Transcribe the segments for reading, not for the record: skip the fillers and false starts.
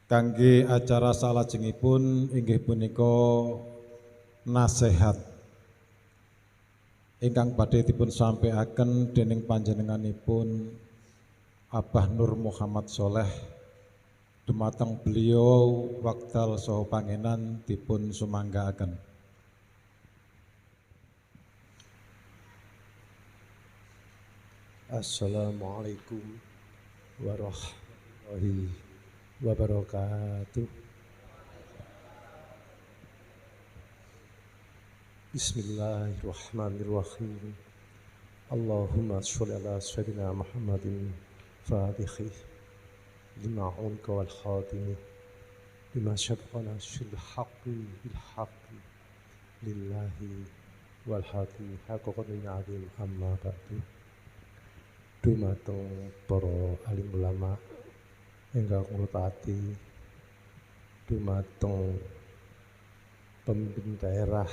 Kangge acara salajengipun inggih punika nasihat ingkang badhe dipun sampaiaken dening panjenenganipun Abah Nur Muhammad Soleh dumateng beliau wekdal saha pangenan dipun sumanggaaken. Assalamualaikum warahmatullahi wabarakatuh. Bismillahirrahmanirrahim. Allahumma sholli ala sayyidina Muhammadin fatihi lima unka wal khatimi lima syabqana syil haqqi bil haqqi lillahi wal haqi haqqaqatin azim amma ba'du. Dumateng para alim ulama ingkang kula taati, dumateng pemimpin daerah,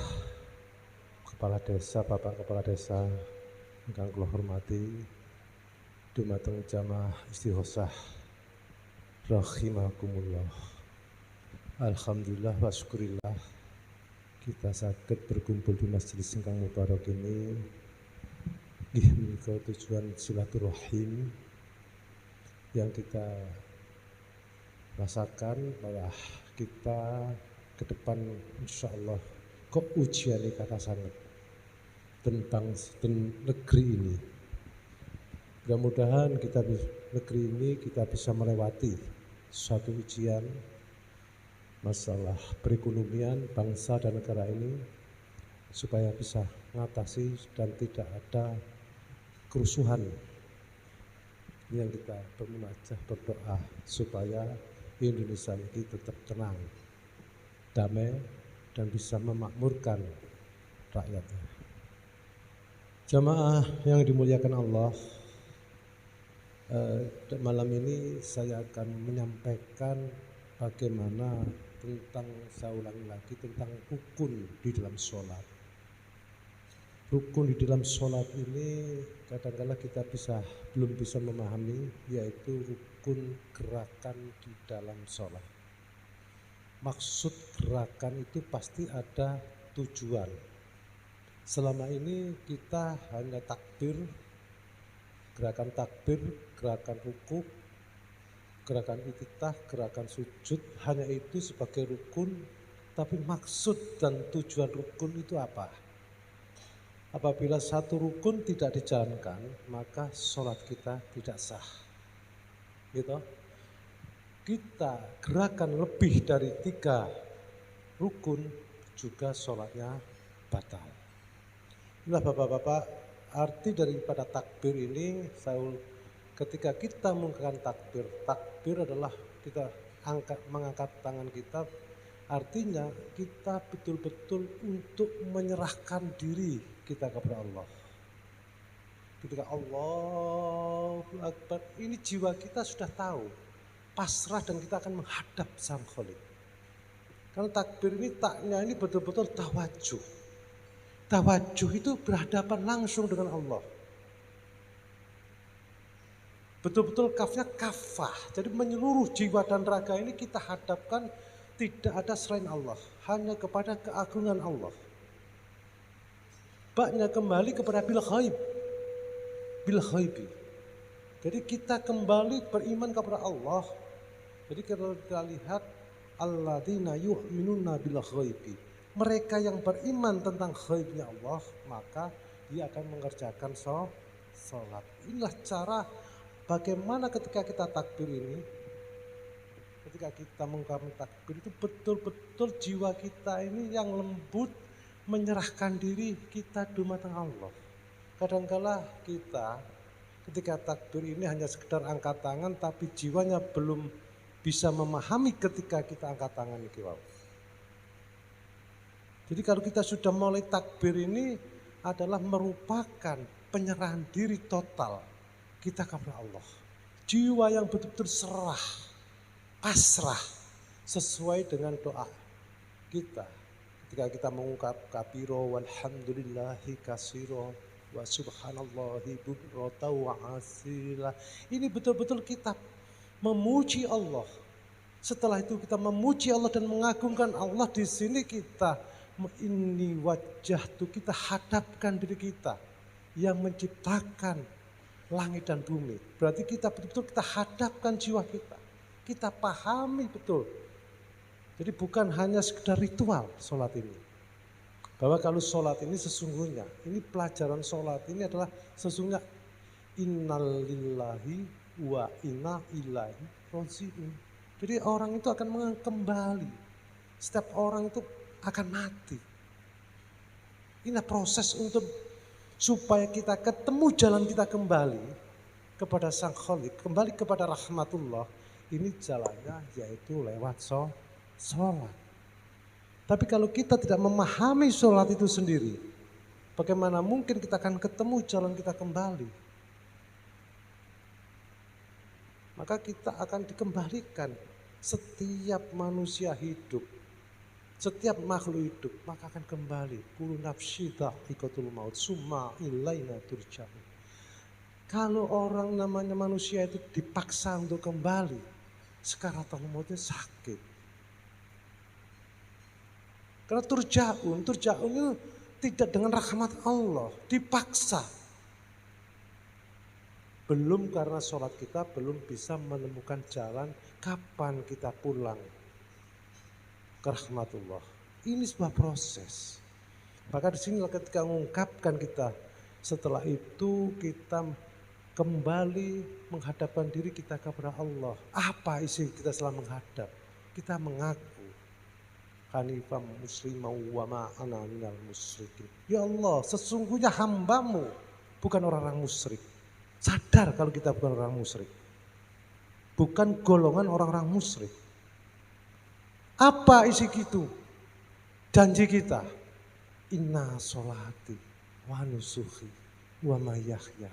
kepala desa, bapak kepala desa ingkang kula hormati, dumateng jamaah istighosah rahimakumullah. Alhamdulillah wa syukurillah kita saged berkumpul di majelis ingkang mubarak ini. Nggih menika tujuan silaturahim yang kita rasakan bahwa kita ke depan insya Allah kok ujian kata sangat tentang negeri ini. Mudah-mudahan kita negeri ini kita bisa melewati suatu ujian masalah perekonomian bangsa dan negara ini supaya bisa mengatasi dan tidak ada kerusuhan. Yang kita bermunajat berdoa supaya Indonesia ini tetap tenang, damai, dan bisa memakmurkan rakyatnya. Jamaah yang dimuliakan Allah, malam ini saya akan menyampaikan bagaimana tentang, saya ulangi lagi, tentang rukun di dalam sholat. Rukun di dalam sholat ini kadang-kala kita belum bisa memahami, yaitu rukun gerakan di dalam sholat. Maksud gerakan itu pasti ada tujuan. Selama ini kita hanya takbir, gerakan ruku, gerakan iktidal, gerakan sujud, hanya itu sebagai rukun. Tapi maksud dan tujuan rukun itu apa? Apabila satu rukun tidak dijalankan, maka sholat kita tidak sah. Gitu. Kita gerakan lebih dari 3 rukun juga sholatnya batal. Inilah bapak-bapak, arti daripada takbir ini, ketika kita menggunakan takbir adalah kita mengangkat tangan kita. Artinya kita betul-betul untuk menyerahkan diri kita kepada Allah. Ketika Allahu Akbar, ini jiwa kita sudah tahu, pasrah, dan kita akan menghadap Sang Khalik. Karena takbir ini taknya ini betul-betul tawajuh. Tawajuh itu berhadapan langsung dengan Allah. Betul-betul kafnya kafah. Jadi menyeluruh jiwa dan raga ini kita hadapkan, tidak ada selain Allah, hanya kepada keagungan Allah. Baknya kembali kepada bil ghaibi. Jadi kita kembali beriman kepada Allah. Jadi kalau kita lihat alladzina yu'minuna bil ghaibi, mereka yang beriman tentang ghaibnya Allah, maka dia akan mengerjakan sholat. Inilah cara bagaimana ketika kita takbir ini. Ketika kita mengungkapkan takbir itu betul-betul jiwa kita ini yang lembut, menyerahkan diri kita dumateng Allah. Kadangkala kita ketika takbir ini hanya sekedar angkat tangan, tapi jiwanya belum bisa memahami ketika kita angkat tangan ini. Jadi kalau kita sudah mulai takbir ini adalah merupakan penyerahan diri total kita kepada Allah. Jiwa yang betul-betul serah, pasrah, sesuai dengan doa kita ketika kita mengungkap kabiro walhamdulillahi kasiro wa subhanallahi bukrata wa asila. Ini betul-betul kita memuji Allah, Setelah itu kita memuji Allah dan mengagungkan Allah. Di sini kita ini wajah tuh kita hadapkan diri kita yang menciptakan langit dan bumi. Berarti kita betul-betul kita hadapkan jiwa kita. Kita pahami betul. Jadi bukan hanya sekedar ritual sholat ini. Bahwa kalau sholat ini sesungguhnya, ini pelajaran sholat ini adalah sesungguhnya innalillahi wa inna ilaihi raji'un. Jadi orang itu akan kembali. Setiap orang itu akan mati. Ini proses untuk supaya kita ketemu jalan kita kembali kepada Sang Khalik, kembali kepada rahmatullah. Ini jalannya yaitu lewat sholat. Tapi kalau kita tidak memahami sholat itu sendiri, bagaimana mungkin kita akan ketemu jalan kita kembali? Maka kita akan dikembalikan. Setiap manusia hidup, setiap makhluk hidup, maka akan kembali. Kullu nafsin dha'iqatul maut, summa ilaina turja'un. Kalau orang namanya manusia itu dipaksa untuk kembali, sakaratul mautnya sakit. Karena turja'un itu tidak dengan rahmat Allah, dipaksa. Belum karena sholat kita belum bisa menemukan jalan kapan kita pulang ke rahmatullah. Ini sebuah proses. Maka di sini ketika mengungkapkan kita, setelah itu kita kembali menghadapkan diri kita kepada Allah. Apa isi kita setelah menghadap? Kita mengaku hanifan muslimah wa ma'ana minal musyrikin. Ya Allah, sesungguhnya hambamu bukan orang-orang musyrik. Sadar kalau kita bukan orang musyrik. Bukan golongan orang-orang musyrik. Apa isi gitu? Janji kita. Inna sholati wa nusuhi wa mayahya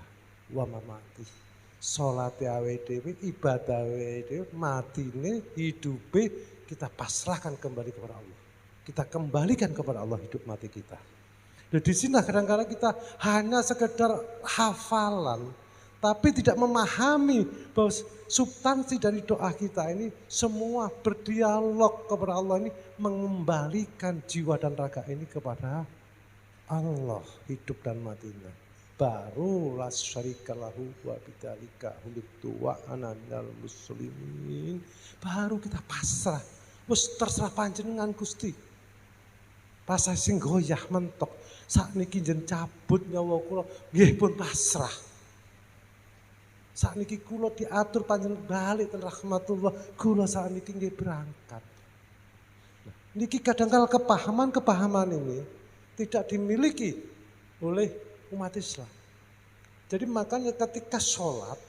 wa mamati. Sholati awe dewi, ibadah awe dewi, matine, hidupe kita pasrahkan kembali kepada Allah. Kita kembalikan kepada Allah hidup mati kita. Dan di sini kadang-kadang kita hanya sekedar hafalan, tapi tidak memahami bahwa substansi dari doa kita ini semua berdialog kepada Allah ini mengembalikan jiwa dan raga ini kepada Allah hidup dan matinya. Baru la syarika lahu wa bidzalika umirtu wa ana minal muslimin. Baru kita pasrah. Wis terserah panjenengan Gusti. Pasrah sing goyah mentok. Sakniki njen cabut nyawa kula nggih pun pasrah. Sakniki kula diatur panjenengan balik ten rahmatullah, kula sakniki nggih berangkat. Nah, niki kadang-kala kepahaman ini tidak dimiliki oleh umat Islam. Jadi makanya ketika sholat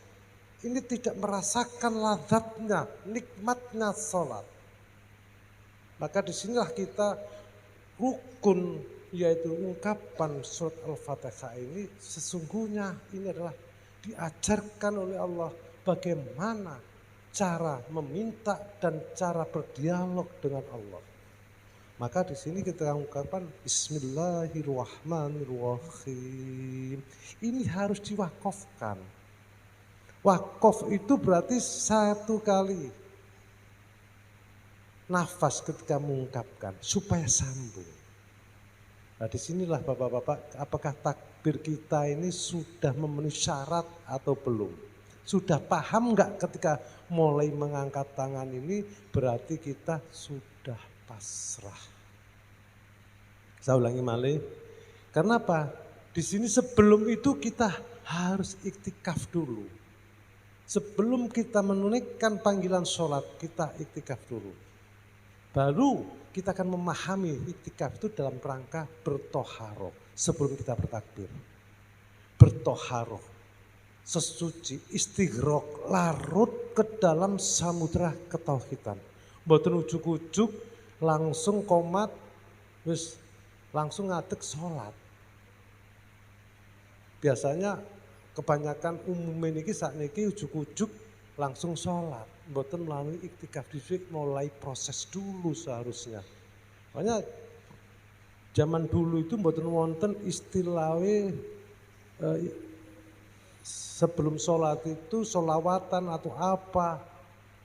ini tidak merasakan lazatnya, nikmatnya sholat. Maka disinilah kita rukun, yaitu ungkapan surat Al-Fatihah ini sesungguhnya ini adalah diajarkan oleh Allah bagaimana cara meminta dan cara berdialog dengan Allah. Maka di sini kita ungkapan Bismillahirrahmanirrahim. Ini harus diwakafkan. Wakaf itu berarti satu kali nafas ketika mengungkapkan supaya sambung. Nah disinilah Bapak-Bapak, apakah takbir kita ini sudah memenuhi syarat atau belum? Sudah paham enggak ketika mulai mengangkat tangan ini berarti kita sudah pasrah. Saya ulangi malih. Karena apa? Di sini sebelum itu kita harus iktikaf dulu. Sebelum kita menunaikan panggilan sholat, kita iktikaf dulu. Baru kita akan memahami iktikaf itu dalam rangka bertoharoh sebelum kita bertakbir. Bertoharoh, sesuci, istighraq, larut ke dalam samudra ketauhidan. Mboten ujuk-ujuk langsung komat, wis langsung ngadeg sholat. Biasanya kebanyakan umum ini saat ini ujuk-ujuk langsung sholat. Mboten melalui iktikaf dhisik, mulai proses dulu seharusnya. Makanya zaman dulu itu mboten wonten istilahnya sebelum sholat itu sholawatan atau apa.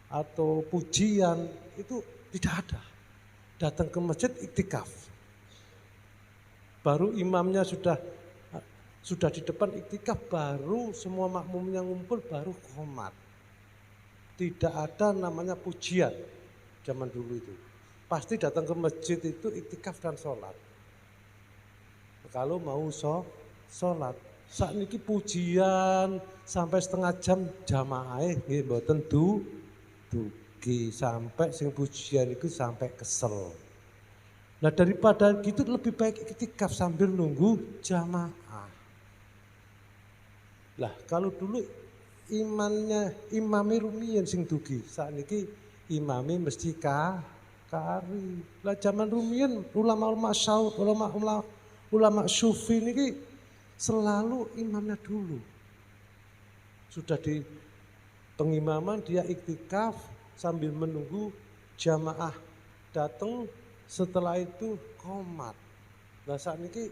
atau pujian, itu tidak ada. Datang ke masjid iktikaf. Baru imamnya sudah di depan iktikaf, baru semua makmumnya ngumpul, baru qomat. Tidak ada namanya pujian zaman dulu itu. Pasti datang ke masjid itu iktikaf dan sholat. Kalau mau sholat, saat ini pujian sampai setengah jam jamaah nggih mboten dugi sampai sing pujian itu sampai kesel. Nah daripada gitu lebih baik iktikaf sambil nunggu jamaah. Lah kalau dulu imame rumiyin sing dugi, saat ini imame mesti kari. Lah zaman rumiyin ulama sufi niki selalu imamnya dulu. Sudah di pengimaman dia iktikaf sambil menunggu jamaah datang, setelah itu qomat. Nah saat ini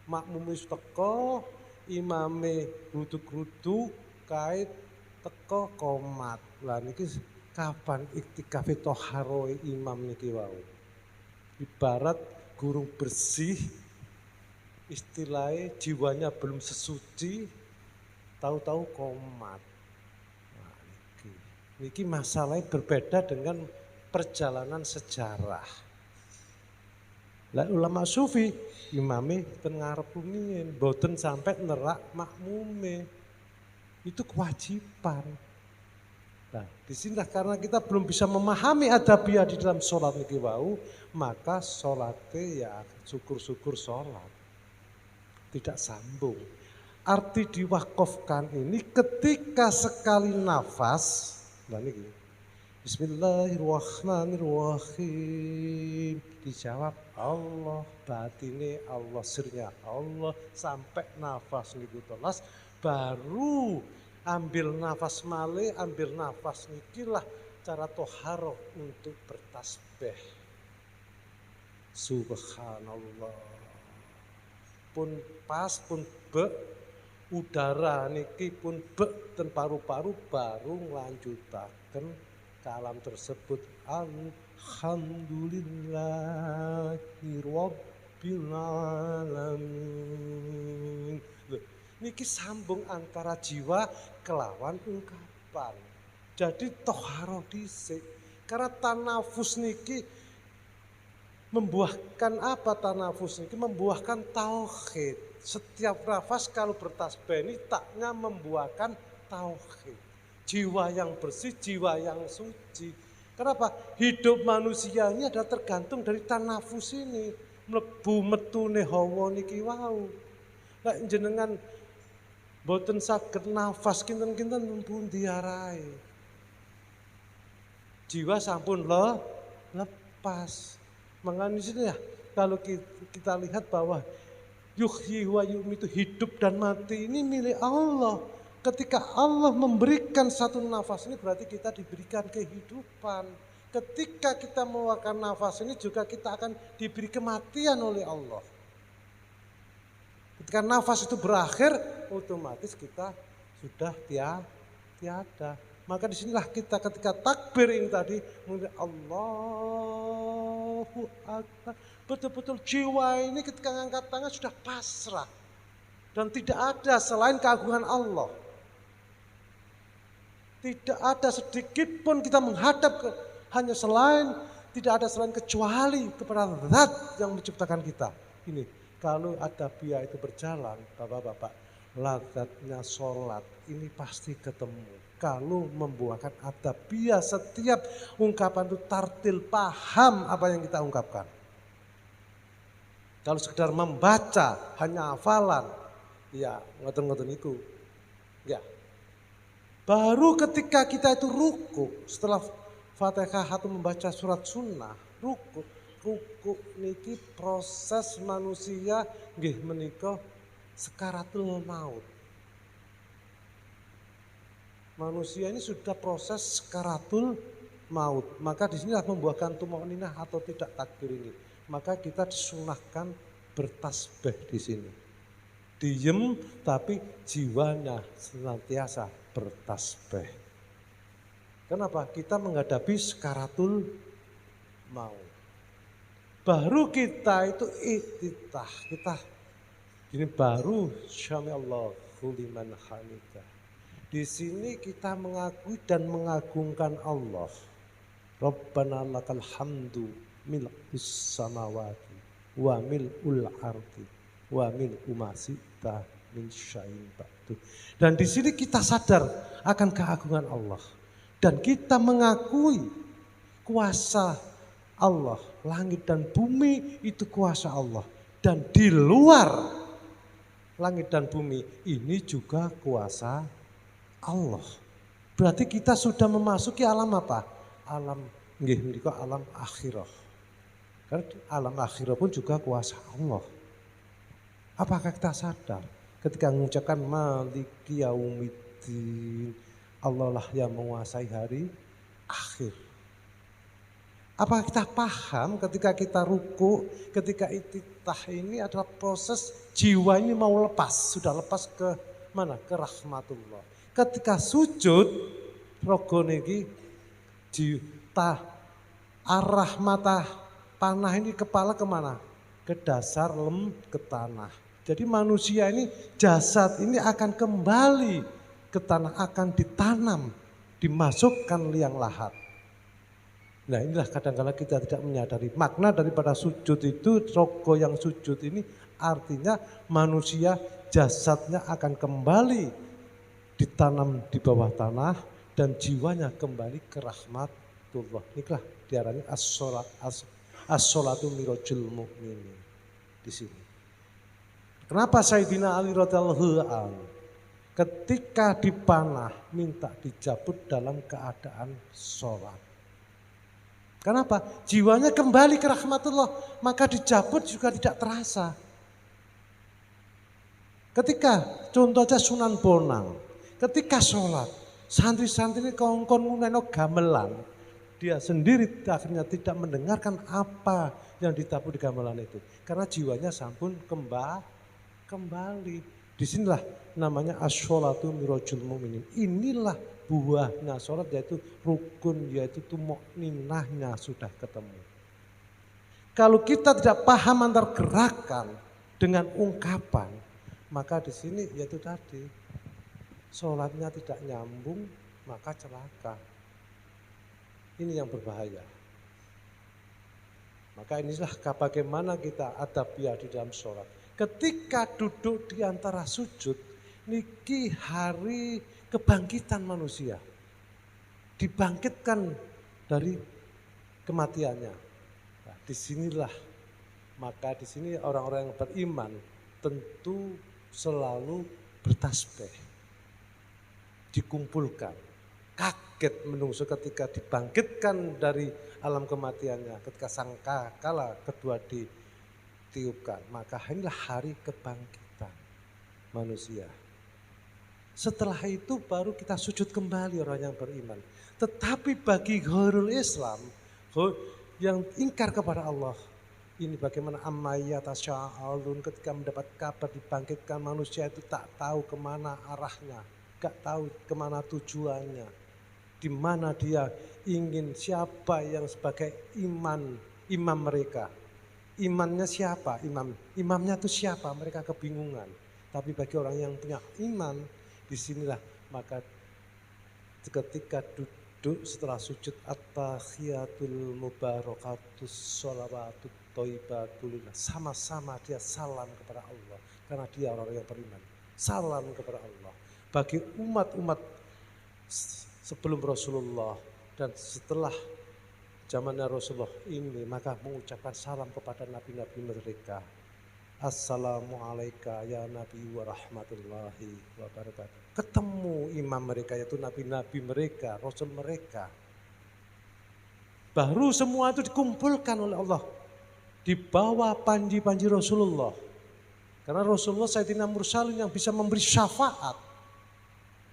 makmum wis teko, imame ruduk-ruduk kait teko qomat. Lah niki kapan iktikafe toharoe imam niki wau. Ibarat gurung bersih, istilahnya jiwanya belum sesuci, tahu-tahu qomat. Nah, niki masalahnya berbeda dengan perjalanan sejarah. Lah ulama sufi imame ten ngarep rumiyin, mboten sampai nerak makmume. Itu kewajiban. Nah, disinilah karena kita belum bisa memahami adabiyah di dalam sholat niki wau, maka sholatnya ya syukur-syukur sholat. Tidak sambung. Arti diwakafkan ini ketika sekali nafas, nah ini Bismillahirrahmanirrahim, dijawab Allah, batine Allah, sirnya Allah, sampai nafas niku telas, baru ambil nafas malih, ambil nafas nikilah cara toharoh untuk bertasbih. Subhanallah. Pun pas pun udara niki pun ten paru-paru baru nglanjutaken kalam tersebut alhamdulillahi rabbil alamin. Niki sambung antara jiwa kelawan ungkapan. Jadi toharoh dhisik. Karena tanafus niki membuahkan apa tanafus niki? Membuahkan tauhid. Setiap nafas kalau bertasbih ini taknya membuahkan tauhid. Jiwa yang bersih, jiwa yang suci. Kenapa? Hidup manusia ini ada tergantung dari tanafus ini. Mlebu metune hawa niki wau. Lah jenengan boten saged nafas kinten-kinten pundi arahe. Jiwa sampun lepas. Makanya sini ya, kalau kita lihat bahwa yuhyi wa yumitu, hidup dan mati ini milik Allah. Ketika Allah memberikan satu nafas ini berarti kita diberikan kehidupan. Ketika kita mengeluarkan nafas ini juga kita akan diberi kematian oleh Allah. Ketika nafas itu berakhir, otomatis kita sudah tiada. Maka disinilah kita ketika takbir ini tadi, Allahu Akbar. Betul-betul jiwa ini ketika ngangkat tangan sudah pasrah. Dan tidak ada selain keagungan Allah. Tidak ada sedikit pun kita menghadap hanya tidak ada selain kecuali kepada Zat yang menciptakan kita. Ini kalau adabiyah itu berjalan, Bapak-bapak, lazatnya sholat ini pasti ketemu. Kalau membuahkan adabiyah, setiap ungkapan itu tartil, paham apa yang kita ungkapkan. Kalau sekedar membaca hanya hafalan, ya ngoten-ngoten itu. Ya. Baru ketika kita itu ruku, setelah Fatihah atau membaca surat sunnah, ruku niki proses manusia nggih menika sekaratul maut. Manusia ini sudah proses sekaratul maut. Maka di sinilah membuahkan tumaninah atau tidak takbir ini. Maka kita disunahkan bertasbih di sini. Diem tapi jiwanya senantiasa bertasbih. Kenapa? Kita menghadapi sekaratul maut. Baru kita itu iktitah, kita ini baru syami Allahu liman hamidah. Di sini kita mengakui dan mengagungkan Allah. Rabbana lakal hamdu mil'us samawati wa mil'ul ardi wa mil'u ma syi'ta min syai'in ba'du. Dan di sini kita sadar akan keagungan Allah dan kita mengakui kuasa Allah, langit dan bumi itu kuasa Allah, dan di luar langit dan bumi ini juga kuasa Allah. Berarti kita sudah memasuki alam apa? Alam alam akhirah. Karena alam akhirah pun juga kuasa Allah. Apakah kita sadar ketika mengucapkan maliki yaumiddin, Allah lah yang menguasai hari akhir. Apakah kita paham ketika kita ruku, ketika iktitah ini adalah proses jiwa ini mau lepas, sudah lepas ke mana? Ke rahmatullah. Ketika sujud, rogo niki arah mata panah ini kepala kemana? Ke dasar ke tanah. Jadi manusia ini, jasad ini akan kembali ke tanah, akan ditanam, dimasukkan liang lahat. Nah inilah kadang-kadang kita tidak menyadari makna daripada sujud itu, rogo yang sujud ini artinya manusia jasadnya akan kembali ditanam di bawah tanah dan jiwanya kembali ke rahmatullah. Inilah diarani as-sholatu mirajul mu'minin di sini. Kenapa Sayyidina Ali radhiyallahu anhu ketika dipanah minta dijabut dalam keadaan sholat? Kenapa? Jiwanya kembali ke rahmatullah, maka dicabut juga tidak terasa. Ketika contoh aja Sunan Bonang, ketika sholat, santri-santri ini kongkon nguneno gamelan, dia sendiri akhirnya tidak mendengarkan apa yang ditabuh di gamelan itu. Karena jiwanya sampun kembali. Disinilah namanya as-sholatu mirajul mu'minin. Inilah buahnya sholat, yaitu rukun, yaitu tuma'ninahnya sudah ketemu. Kalau kita tidak paham antar gerakan dengan ungkapan, maka di sini yaitu tadi sholatnya tidak nyambung, maka celaka. Ini yang berbahaya. Maka inilah bagaimana kita adabiah di dalam sholat. Ketika duduk di antara sujud, niki hari kebangkitan manusia. Dibangkitkan dari kematiannya. Nah, disinilah, maka di sini orang-orang yang beriman tentu selalu bertasbih. Dikumpulkan. Kaget menungso ketika dibangkitkan dari alam kematiannya. Ketika sangkakala kedua ditiupkan. Maka inilah hari kebangkitan manusia. Setelah itu baru kita sujud kembali orang yang beriman. Tetapi bagi ghairul Islam, yang ingkar kepada Allah, ini bagaimana amma yatasya'alun, ketika mendapat kabar dibangkitkan manusia itu tak tahu kemana arahnya, gak tahu kemana tujuannya, di mana dia ingin, siapa yang sebagai imam mereka. Imannya siapa? Imamnya itu siapa? Mereka kebingungan. Tapi bagi orang yang punya iman, disinilah maka ketika duduk setelah sujud at-tahiyatul mubarakatus sholawatut thayyibatul, sama-sama dia salam kepada Allah karena dia orang yang beriman. Salam kepada Allah. Bagi umat-umat sebelum Rasulullah dan setelah zamannya Rasulullah ini, maka mengucapkan salam kepada nabi-nabi mereka. Assalamualaikum ya Nabi wa rahmatullahi wa barakatuh. Ketemu imam mereka, yaitu nabi-nabi mereka, rasul mereka. Baru semua itu dikumpulkan oleh Allah di bawah panji-panji Rasulullah. Karena Rasulullah Sayyidina Mursalin yang bisa memberi syafaat.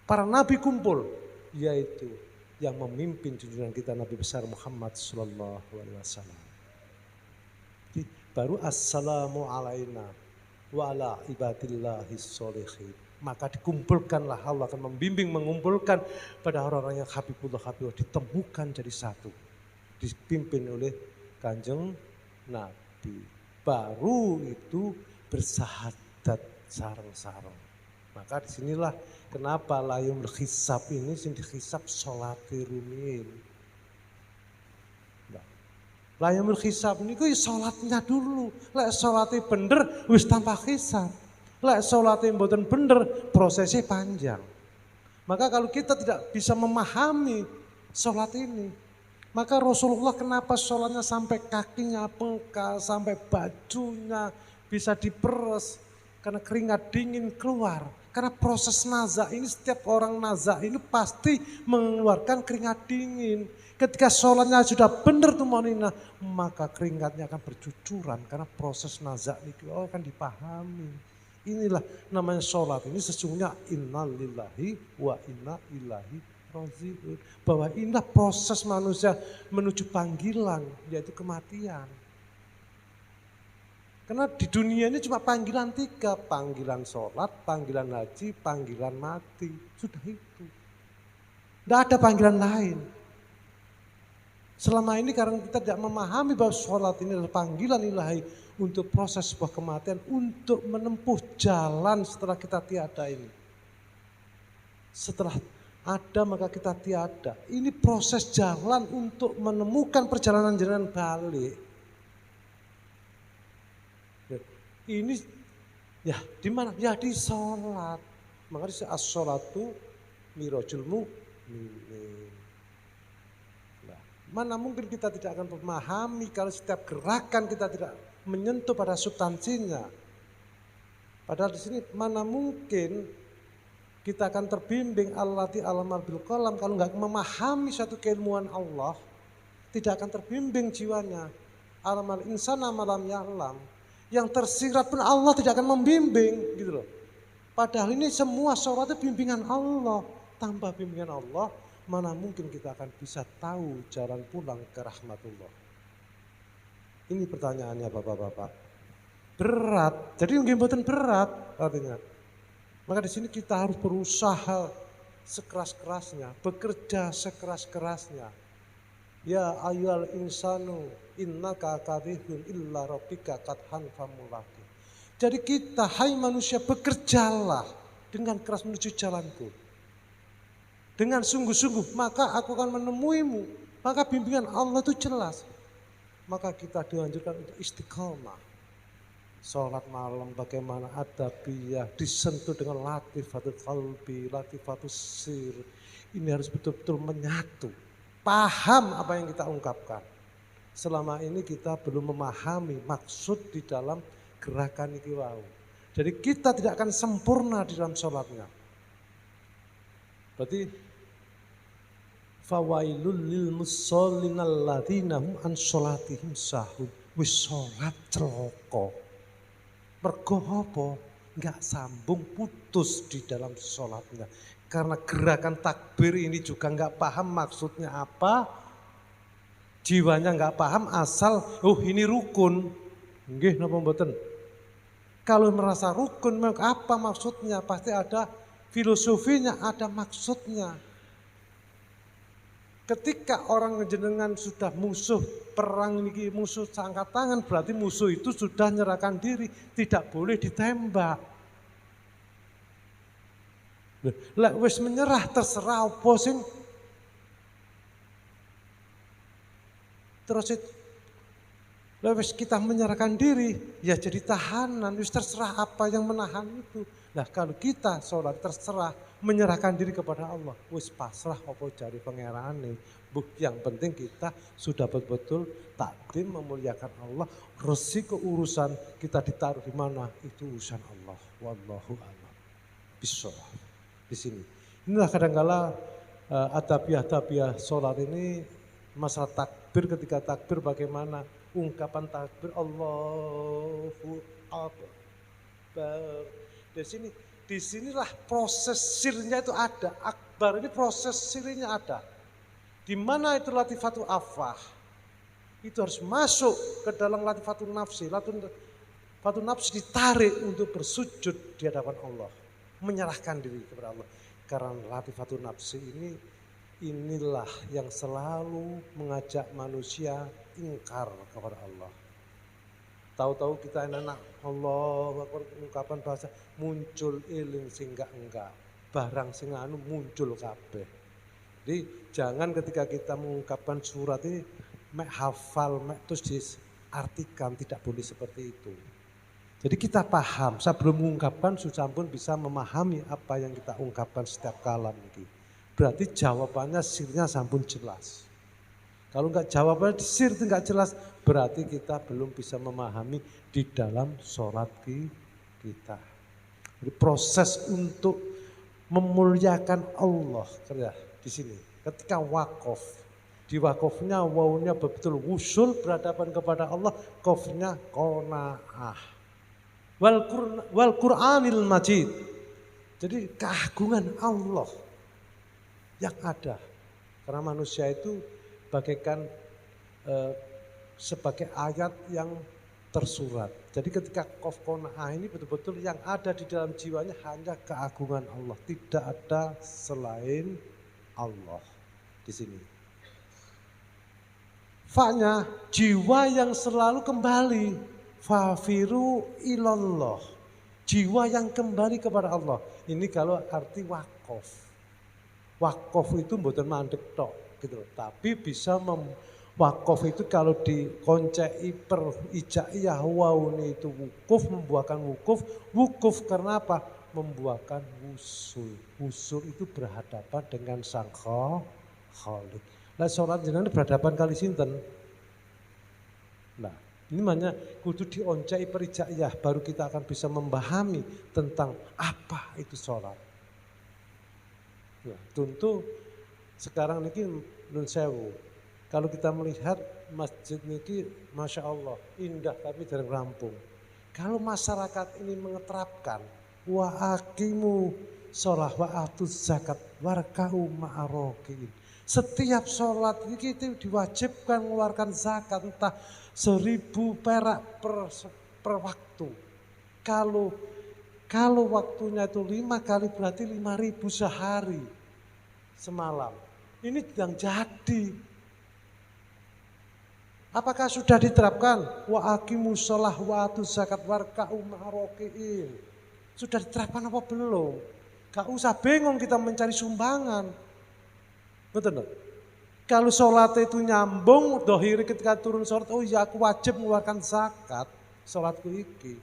Para nabi kumpul, yaitu yang memimpin junjungan kita Nabi besar Muhammad sallallahu alaihi wasallam. Baru assalamu alaina wa ala ibadillahis sholihin. maka dikumpulkanlah, Allah akan membimbing, mengumpulkan pada orang-orang yang Habibullah, ditemukan jadi satu, dipimpin oleh Kanjeng Nabi. Baru itu bersahadat sareng-sareng. Maka disinilah kenapa layum hisab ini sing dihisab sholati rumiyin. Layumul hisab ini ku sholatnya dulu. Lek sholatnya bener wis tanpa hisab. Lek sholatnya mboten bener prosesnya panjang. Maka kalau kita tidak bisa memahami sholat ini, maka Rasulullah kenapa sholatnya sampai kakinya bengkak, sampai bajunya bisa diperes, karena keringat dingin keluar. Karena proses nazak ini, setiap orang nazak ini pasti mengeluarkan keringat dingin. Ketika sholatnya sudah benar tumanina, maka keringatnya akan bercucuran karena proses nazak itu akan dipahami. Inilah namanya sholat ini sesungguhnya inna lillahi wa inna ilaihi raji'un. Bahwa inilah proses manusia menuju panggilan, yaitu kematian. Karena di dunia ini cuma panggilan 3, panggilan sholat, panggilan haji, panggilan mati. Sudah itu. Tidak ada panggilan lain. Selama ini karena kita tidak memahami bahwa sholat ini adalah panggilan ilahi untuk proses sebuah kematian, untuk menempuh jalan setelah kita tiada ini. Setelah ada maka kita tiada. Ini proses jalan untuk menemukan perjalanan balik. Ini ya di mana? Ya di sholat. Makanya as-sholatu mirajul mu'min. Nah, mana mungkin kita tidak akan memahami kalau setiap gerakan kita tidak menyentuh pada substansinya. Padahal di sini mana mungkin kita akan terbimbing allati alamal bil qalam kalau nggak memahami satu keilmuan Allah, tidak akan terbimbing jiwanya. Alamal insana malam ya'lam. Yang tersirat pun Allah tidak akan membimbing gitu loh. Padahal ini semua sholat itu bimbingan Allah. Tanpa bimbingan Allah, mana mungkin kita akan bisa tahu jalan pulang ke rahmatullah. Ini pertanyaannya bapak-bapak. Berat, jadi mungkin berat artinya. Maka di sini kita harus berusaha sekeras-kerasnya, bekerja sekeras-kerasnya. Ya ayyuhal insanu innaka kadhibun illa rabbika qadhan famulaki. Jadi kita, hai manusia, bekerjalah dengan keras menuju jalanku. Dengan sungguh-sungguh, maka aku akan menemuimu. Maka bimbingan Allah itu jelas. Maka kita dianjurkan untuk istiqamah. Sholat malam bagaimana adabiyah, disentuh dengan latifatul qalbi, latifatul sir. Ini harus betul-betul menyatu. Paham apa yang kita ungkapkan. Selama ini kita belum memahami maksud di dalam gerakan iki wau. Jadi kita tidak akan sempurna di dalam sholatnya. Berarti fawailul lil musallin alladzina hum an sholatihim sahun. Wis sholat celaka. Mergo apa? Enggak sambung, putus di dalam sholatnya. Karena gerakan takbir ini juga enggak paham maksudnya apa. Jiwanya enggak paham asal, oh ini rukun. Nggih napa mboten? Kalau merasa rukun, apa maksudnya? Pasti ada filosofinya, ada maksudnya. Ketika orang jenengan sudah musuh, perang ini musuh angkat tangan, berarti musuh itu sudah nyerahkan diri, tidak boleh ditembak. Lek wis menyerah terserah apa sing terus lek wis kita menyerahkan diri ya jadi tahanan, wis terserah apa yang menahan itu. Nah kalau kita sholat terserah menyerahkan diri kepada Allah, wis pasrah apa jari pangerane. Yang penting kita sudah betul-betul takdim memuliakan Allah. Resiko urusan kita ditaruh di mana itu urusan Allah. Wallahu a'lam bishawab. Di sini. Inilah kadang-kala adabiah-adabiah sholat ini masalah takbir. Ketika takbir bagaimana ungkapan takbir Allahu Akbar. Di sinilah proses sirnya itu ada. Akbar ini proses sirnya ada. Di mana itu latifatul afah. Itu harus masuk ke dalam latifatul nafsi. Latifatul nafsi ditarik untuk bersujud di hadapan Allah. menyerahkan diri kepada Allah. Karena latifatun nafsi inilah yang selalu mengajak manusia ingkar kepada Allah. Tahu-tahu kita anak Allah, ungkapan bahasa muncul iling sing enggak, barang sing anu muncul kabeh. Jadi jangan ketika kita mengungkapkan surat ini mek hafal, mek terus diartikan, tidak boleh seperti itu. Jadi kita paham, sebelum mengungkapkan sudah pun bisa memahami apa yang kita ungkapkan setiap kalam ini. Berarti jawabannya sirnya sampun jelas. Kalau enggak jawabannya sir itu enggak jelas, berarti kita belum bisa memahami di dalam sholat kita. Jadi proses untuk memuliakan Allah kerja di sini. Ketika wakaf, di wakafnya wawunya betul wusul berhadapan kepada Allah, qafnya qanaah. Wal Qur'anil Majid. Jadi keagungan Allah yang ada. Karena manusia itu bagaikan sebagai ayat yang tersurat. Jadi ketika qaf qanaah ini betul-betul yang ada di dalam jiwanya hanya keagungan Allah. Tidak ada selain Allah di sini. Fa-nya jiwa yang selalu kembali. Fafiru ilallah. Jiwa yang kembali kepada Allah. Ini kalau arti wakaf. Wakaf itu mboten mandek tok gitu. Tapi bisa wakaf itu kalau dikoncei per ijaiyah wawune itu wukuf, membuahkan wukuf. Wukuf karena apa? Membuahkan wusul. Wusul itu berhadapan dengan sang khalik. Lah sholat jenengan berhadapan kali sinten? Nah, ini makanya kudu dioncai perijaiyah baru kita akan bisa memahami tentang apa itu sholat. Nah, tentu sekarang ini nun sewu. Kalau kita melihat masjid niki Masya Allah indah tapi jarang rampung. Kalau masyarakat ini mengeterapkan wa aqimu sholah wa atuz zakat warka'u ma'arokiin. Setiap sholat ini kita diwajibkan mengeluarkan zakat entah 1.000 perak per waktu. Kalau waktunya itu 5 kali berarti 5.000 sehari semalam. Ini yang jadi. Apakah sudah diterapkan? Wa aqimus shalah wa atuz zakat warka'u ma'arokiin. Sudah diterapkan apa belum? Gak usah bingung kita mencari sumbangan. Betul. Kalau sholat itu nyambung, dohiri ketika turun sholat, oh ya aku wajib mengeluarkan zakat sholatku iki.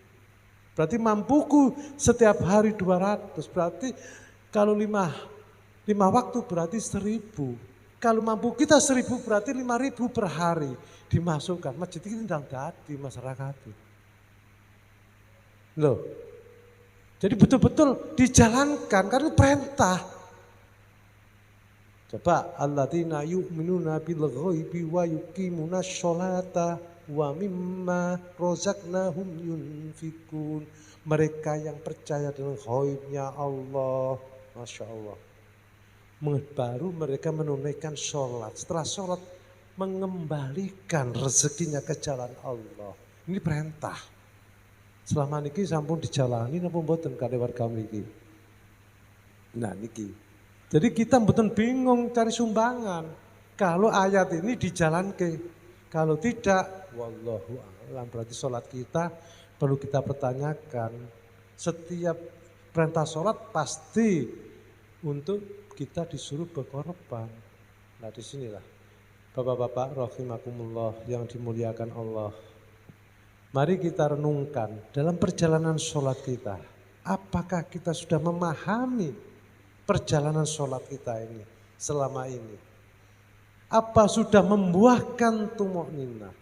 Berarti mampuku setiap hari 200, berarti kalau 5 waktu berarti 1.000. Kalau mampu kita 1.000 berarti 5.000 per hari dimasukkan. Masjid ini tidak jadi masyarakat. Loh, jadi betul-betul dijalankan karena perintah. Coba alladzina yu'minuna bil ghaibi wa yuqimuna sholata wa mimma razaqnahum yunfikun. Mereka yang percaya dengan ghaibnya Allah, Masya Allah. Baru mereka menunaikan sholat. Setelah sholat mengembalikan rezekinya ke jalan Allah. Ini perintah. Selama niki sampun dijalani napa mboten kali warga mriki. Nah niki. Jadi kita betul bingung cari sumbangan. Kalau ayat ini dijalankan, kalau tidak, wallahu a'lam berarti sholat kita perlu kita pertanyakan. Setiap perintah sholat pasti untuk kita disuruh berkorban. Nah disinilah Bapak-bapak rahimakumullah yang dimuliakan Allah. Mari kita renungkan dalam perjalanan sholat kita. Apakah kita sudah memahami perjalanan sholat kita ini selama ini? Apa sudah membuahkan tuma'ninah?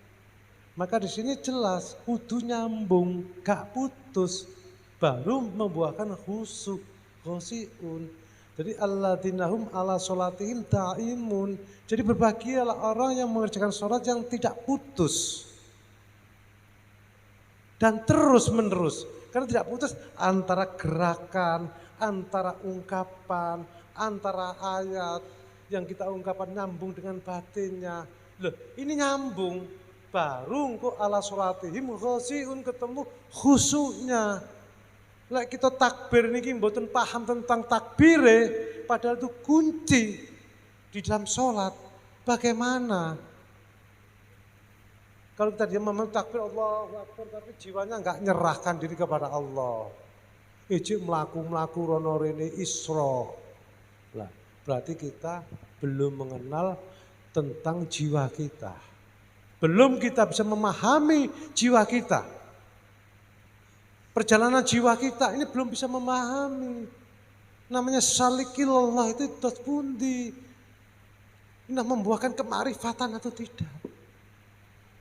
Maka di sini jelas kudu nyambung, gak putus, baru membuahkan khusyuk, khosiun. Jadi alladzina-hum ala sholatihim da'imun. Jadi berbahagialah orang yang mengerjakan sholat yang tidak putus dan terus menerus. Karena tidak putus antara gerakan, antara ungkapan, antara ayat yang kita ungkapan nyambung dengan batinnya. Loh, ini nyambung. Baru kok ala sholatihim khosiun ketemu khusyuknya. Lek kita takbir niki mboten paham tentang takbire, padahal itu kunci di dalam sholat. Bagaimana? Kalau kita diam takbir Allahu Akbar tapi jiwanya enggak nyerahkan diri kepada Allah. Ijik melaku rono rene isra. Lah, berarti kita belum mengenal tentang jiwa kita. Belum kita bisa memahami jiwa kita. Perjalanan jiwa kita ini belum bisa memahami. Namanya salikillallah itu dos pundi. Ini membuahkan kemarifatan atau tidak.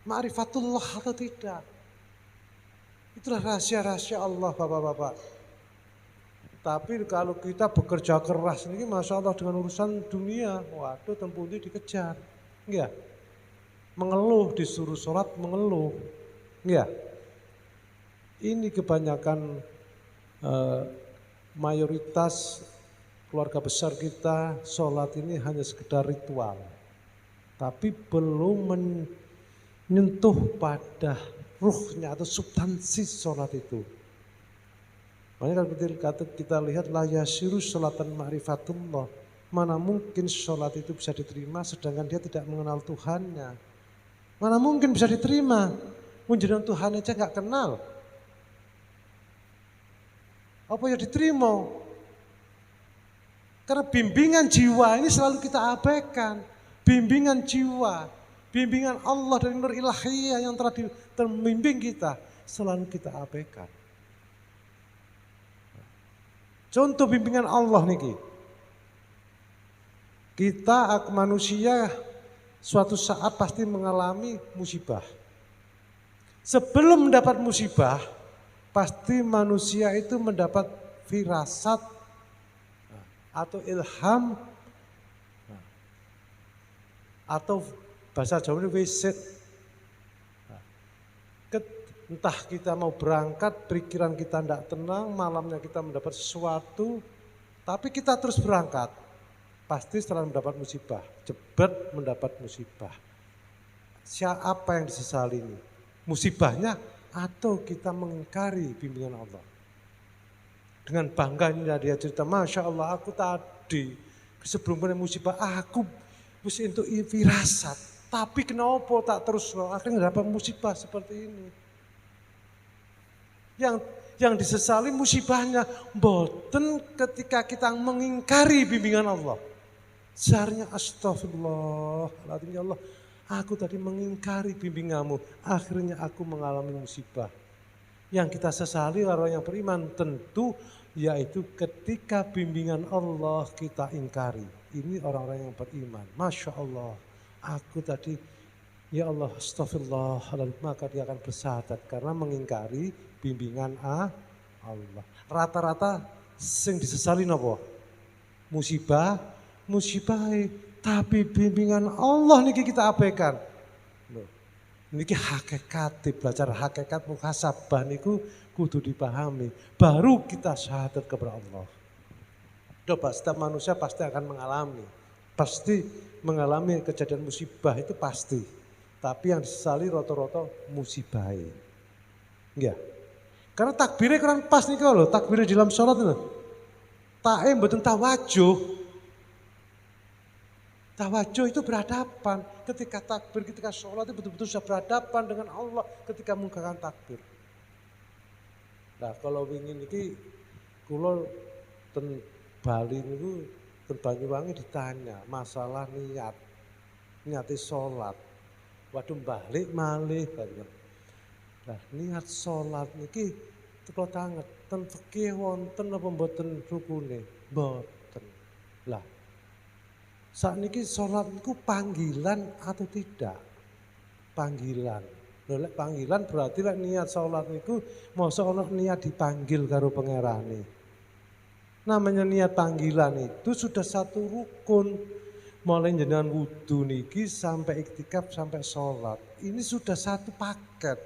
Ma'rifatullah atau tidak. Itulah rahasia-rahasia Allah Bapak-bapak. Tapi kalau kita bekerja keras ini Masya Allah dengan urusan dunia. Waduh tempundi dikejar. Enggak. Mengeluh disuruh sholat mengeluh. Enggak. Ini kebanyakan mayoritas keluarga besar kita sholat ini hanya sekedar ritual. Tapi belum menyentuh pada ruhnya atau substansi sholat itu. Makanya kalau kita lihat la yasiru sholatan ma'rifatullah. Mana mungkin sholat itu bisa diterima sedangkan dia tidak mengenal Tuhannya. Mana mungkin bisa diterima. Menjadikan Tuhan aja gak kenal. Apa yang diterima? Karena bimbingan jiwa ini selalu kita abaikan. Bimbingan jiwa, bimbingan Allah dari nur ilahiyah yang telah membimbing kita, selalu kita abaikan. Contoh bimbingan Allah niki. Kita manusia suatu saat pasti mengalami musibah. Sebelum mendapat musibah, pasti manusia itu mendapat firasat atau ilham atau bahasa Jawa ini wisit. Entah kita mau berangkat, pikiran kita tidak tenang, malamnya kita mendapat sesuatu, tapi kita terus berangkat. Pasti setelah mendapat musibah, jebret mendapat musibah. Siapa yang disesali ini? Musibahnya atau kita mengingkari bimbingan Allah. Dengan bangganya dia cerita, Masya Allah aku tadi sebelum kena musibah aku mesti untuk firasat. Tapi kenapa tak terus akhirnya dapat musibah seperti ini. Yang disesali musibahnya, boten ketika kita mengingkari bimbingan Allah. Seharusnya astagfirullahaladzim ya Allah, aku tadi mengingkari bimbinganmu, akhirnya aku mengalami musibah. Yang kita sesali orang yang beriman tentu yaitu ketika bimbingan Allah kita ingkari. Ini orang-orang yang beriman. Masya Allah, aku tadi ya Allah astagfirullahaladzim, maka dia akan bersyahadat karena mengingkari bimbingan Allah. Rata-rata sing disesali napa? Musibah, tapi bimbingan Allah niki kita abaikan. Loh, niki hakikat, belajar hakikat muhasabah niku kudu dipahami. Baru kita syahadat kepada Allah. Coba setiap manusia pasti akan mengalami. Pasti mengalami kejadian musibah itu pasti. Tapi yang disesali rata-rata musibah. Enggak. Karena takbirnya kurang pas nih kalau takbirnya di dalam sholat itu. Ta'im betul tawajuh. Tawajuh itu berhadapan. Ketika takbir, ketika sholat itu betul-betul sudah berhadapan dengan Allah ketika mengungkapkan takbir. Nah kalau ingin ini, kalau ten Bali itu ten Banyuwangi ditanya masalah niati sholat. Waduh balik malih. Nah niat sholat niki teko tanget ten fikih wonten apa mboten rukune? Mboten. Lah sakniki sholat niku panggilan atau tidak? Panggilan. Lho lek panggilan berarti lek niat sholat niku mosok ana niat dipanggil karo pangerane. Namanya niat panggilan itu sudah satu rukun. Mulai jenengan wudu niki sampai iktikaf sampai sholat. Ini sudah satu paket.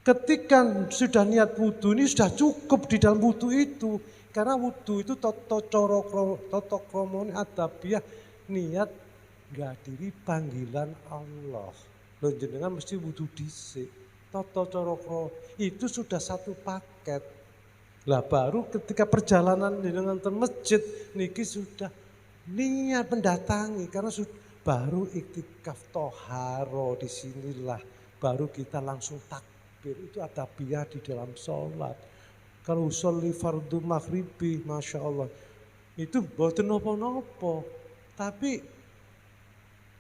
Ketika sudah niat wudu ini sudah cukup di dalam wudu itu. Karena wudu itu toto kromone adabiah niat ngadiri panggilan Allah. Loh jenengan mesti wudu dhisik. Toto corokro itu sudah satu paket. Lah baru ketika perjalanan dengan ke masjid niki sudah niat mendatangi karena baru iktikaf toharo disinilah baru kita langsung takbir itu adabiyah di dalam sholat. Kalau sholli fardu maghribi Masya Allah itu boten nopo-nopo tapi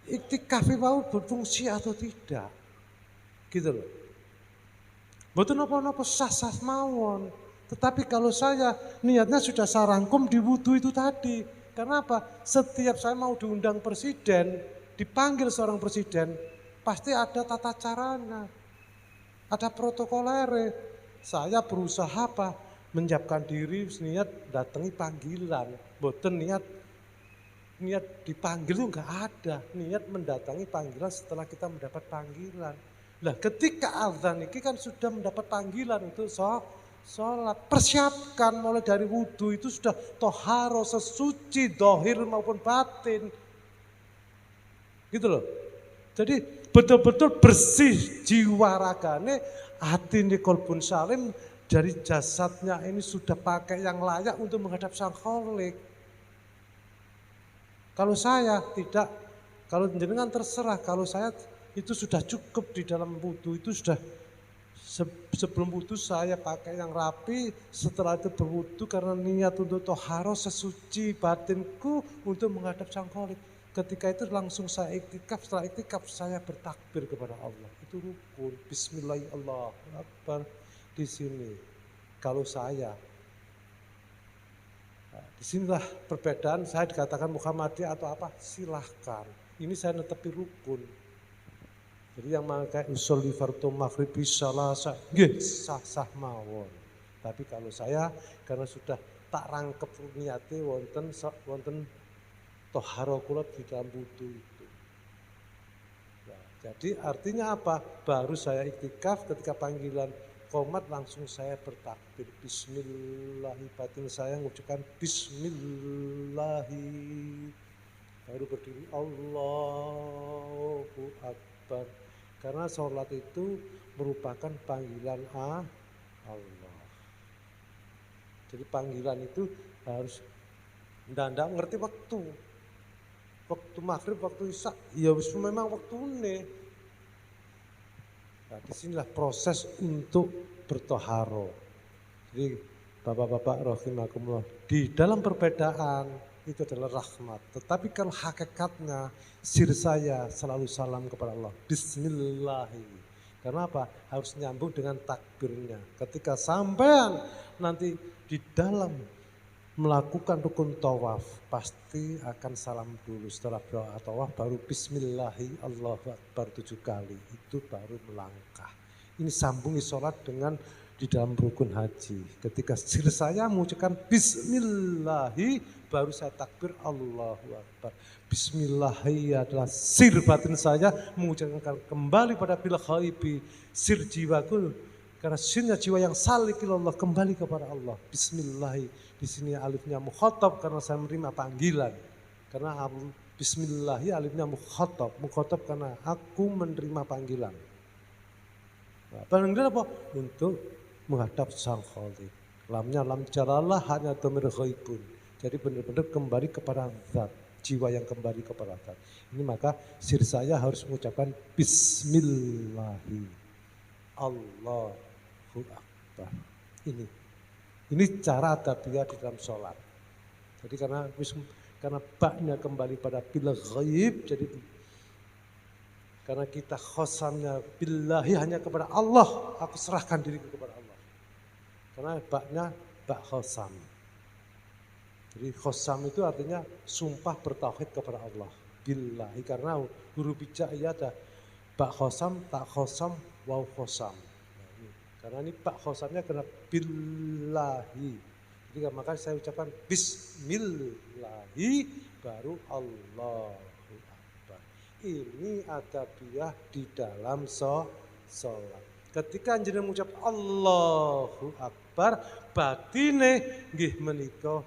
iktikaf mau berfungsi atau tidak gitu loh. Boten nopo-nopo sah-sah mawon. Tetapi kalau saya niatnya sudah sarangkum di wudhu itu tadi. Karena apa? Setiap saya mau diundang presiden, dipanggil seorang presiden, pasti ada tata caranya. Ada protokoler. Saya berusaha apa? Menyiapkan diri, niat datangi panggilan. Boten niat dipanggil itu enggak ada. Niat mendatangi panggilan setelah kita mendapat panggilan. Nah ketika azan ini kan sudah mendapat panggilan untuk sholat, persiapkan mulai dari wudhu itu sudah toharo sesuci dohir maupun batin, gitu loh. Jadi betul-betul bersih jiwa ragane, hati ini kolbun salim dari jasadnya ini sudah pakai yang layak untuk menghadap sang kholik. Kalau saya tidak, kalau jenengan terserah, kalau saya itu sudah cukup di dalam wudhu itu sudah. Sebelum wudhu saya pakai yang rapi, setelah itu berwudhu karena niat untuk toharo sesuci batinku untuk menghadap sang kholik. Ketika itu langsung saya iktikaf, setelah iktikaf saya bertakbir kepada Allah. Itu rukun, bismillahirrahmanirrahim di sini. Kalau saya, disinilah perbedaan saya dikatakan Muhammadiyah atau apa, silahkan. Ini saya netepi rukun. Jadi yang pakai usul di fardu maghribi salasa, sah-sah mawon. Tapi kalau saya karena sudah tak rangkep niate wonten toharo kula di dalam wudhu itu. Nah, jadi artinya apa? Baru saya iktikaf ketika panggilan qomat langsung saya bertakbir. Bismillahi batin saya mengucapkan bismillahi. Baru berdiri Allahu Akbar. Karena sholat itu merupakan panggilan Allah. Jadi panggilan itu harus ndak ngerti waktu. Waktu maghrib, waktu isya, ya memang waktu ini. Nah, disinilah proses untuk bertoharo. Jadi bapak-bapak rahimakumullah, di dalam perbedaan itu adalah rahmat. Tetapi kalau hakikatnya sir saya selalu salam kepada Allah. Bismillahirrahmanirrahim. Karena apa? Harus nyambung dengan takbirnya. Ketika sampean nanti di dalam melakukan rukun tawaf, pasti akan salam dulu. Setelah doa tawaf baru bismillahirrahmanirrahim, Allahu Akbar 7 kali. Itu baru melangkah. Ini sambungi sholat dengan di dalam rukun haji. Ketika sir saya mengucapkan bismillahi, baru saya takbir Allahu Akbar. Bismillahi adalah sir batin saya mengucapkan kembali pada bil ghaibi, sir jiwaku. Karena sirnya jiwa yang salik ilallah, kembali kepada Allah. Bismillahi, di sini alifnya mukhatab karena saya menerima panggilan. Karena bismillahi alifnya mukhatab karena aku menerima panggilan. Nah, panggilan apa? Untuk menghadap sang kholik. Lamnya lam jalalah hanya dhamir ghaibun. Jadi benar-benar kembali kepada zat, jiwa yang kembali kepada zat. Ini maka sir saya harus mengucapkan bismillahi Allahu Akbar. Ini cara adabiyah di dalam sholat. Jadi karena baknya kembali pada bil ghaib, jadi karena kita khosamnya billahi hanya kepada Allah, aku serahkan diriku kepada Allah. Karena baknya bak khosam. Jadi khosam itu artinya sumpah bertauhid kepada Allah. Billahi, karena huruf hijaiyah ada bak khosam, tak khosam, waw khosam. Nah, karena ini bak khosamnya kena billahi. Jadi maka saya ucapkan bismillahi baru Allahu Akbar. Ini adabiyah di dalam sholat. Ketika jenengan mengucap Allahu Akbar, batine nggih menika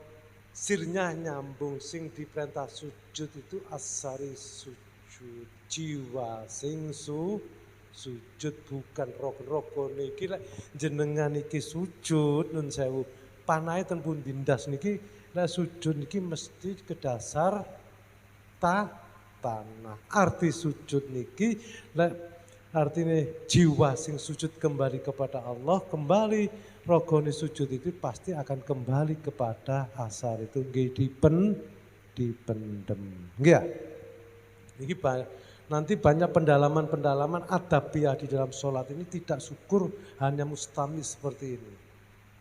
sirnya nyambung sing diperintah sujud itu asari sujud, jiwa sing sujud bukan rokon-rokon iki lek jenengan iki sujud nun sewu panahe ten pundi ndas niki lek sujud niki mesti ke dasar tanah. Arti sujud niki lek artine jiwa sing sujud kembali kepada Allah, kembali rogone sujud itu pasti akan kembali kepada asar itu nggih dipendem. Nggih ya? Niki nanti banyak pendalaman-pendalaman adabiah di dalam sholat ini tidak syukur hanya mustami seperti ini.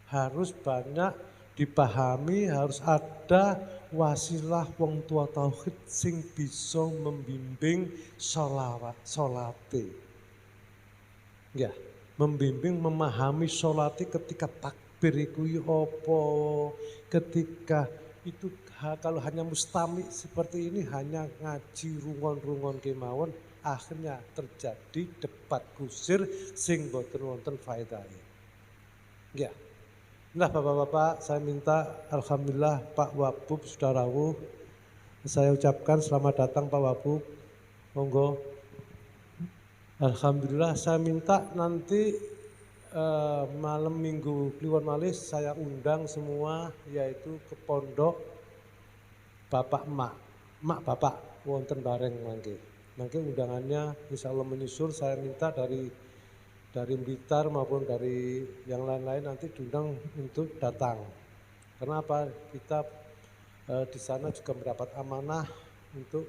Harus banyak dipahami, harus ada wasilah wong tua tauhid sing bisa membimbing sholate. Ya, membimbing memahami sholate ketika takbir iku apa, ketika itu kalau hanya mustami seperti ini hanya ngaji rungon-rungon kemawon akhirnya terjadi debat kusir sing boten wonten faedahe. Ya. Nah Bapak-bapak, saya minta alhamdulillah Pak Wabub sudah rawuh. Saya ucapkan selamat datang Pak Wabub. Monggo. Alhamdulillah saya minta nanti malam Minggu Kliwon malih saya undang semua yaitu ke pondok Bapak Mak Bapak wonten bareng mangke. Mangke undangannya insyaallah menyusul, saya minta dari Blitar maupun dari yang lain-lain nanti diundang untuk datang. Karena apa? Kita di sana juga mendapat amanah untuk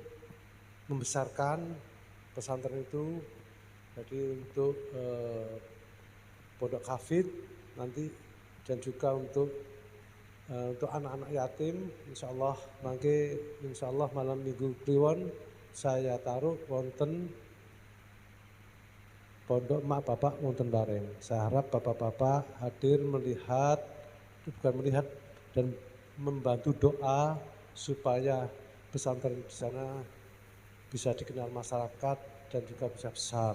membesarkan pesantren itu. Jadi untuk pondok hafid nanti dan juga untuk anak-anak yatim, insyaallah mangke insyaallah malam Minggu Kliwon saya taruh wonten pondok Mak Bapak wonten bareng. Saya harap Bapak-bapak hadir melihat, bukan melihat dan membantu doa supaya pesantren di sana bisa dikenal masyarakat dan juga bisa besar.